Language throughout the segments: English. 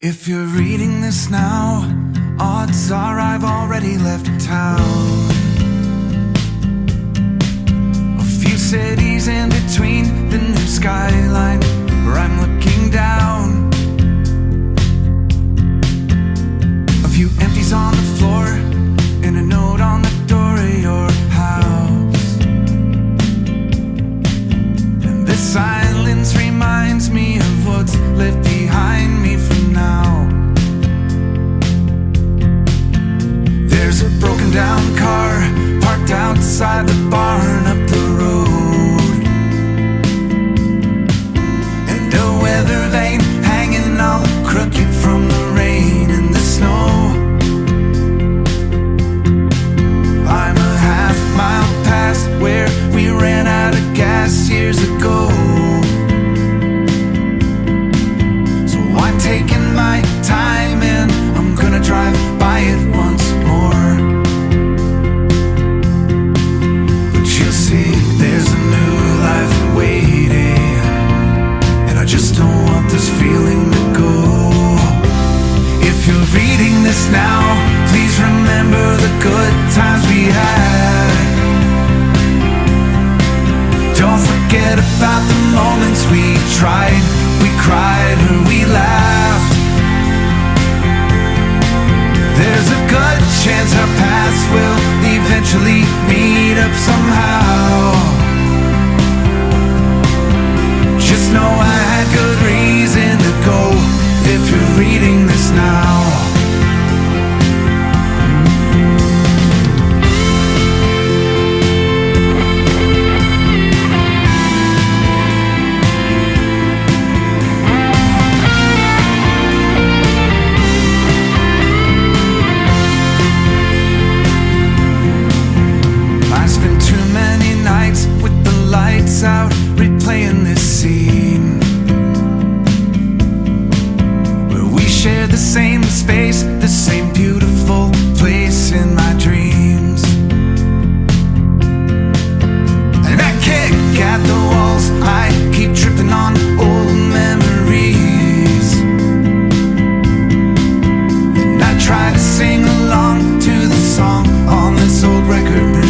If you're reading this now, odds are I've already left town. A few cities in between the new skyline where I'm looking down. A few empties on the floor and a note on the door of your house. And this silence reminds me of what's left behind me for now. There's a broken down car parked outside the barn up the road, and a weather vane hanging all crooked from the rain and the snow. I'm a half mile past where we ran out of gas years ago. I'm taking my time and I'm gonna drive by it once more. But you'll see there's a new life waiting, and I just don't want this feeling to go. If you're reading this now, please remember the good times we had. Don't forget about the moments we tried, we cried, or we laughed. There's a good chance our paths will eventually meet up somehow. Just know I had good reason to go if you're reading this now. With the lights out, replaying this scene where we share the same space, the same beautiful place in my dreams. And I kick at the walls, I keep tripping on old memories, and I try to sing along to the song on this old record machine.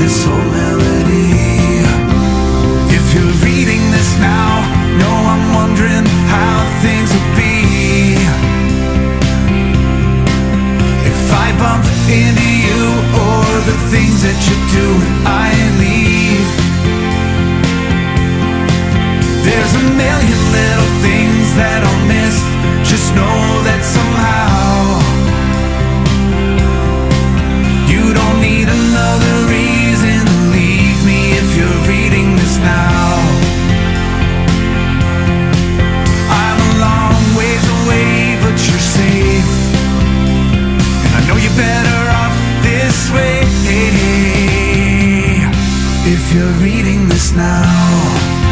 This whole melody. If you're reading this now, know I'm wondering how things will be if I bump into you, or the things that you do when I leave. There's a million little things that I'll miss. Just know that somehow you don't need another reason to leave me if you're reading this now. I'm a long ways away, but you're safe, and I know you're better off this way if you're reading this now.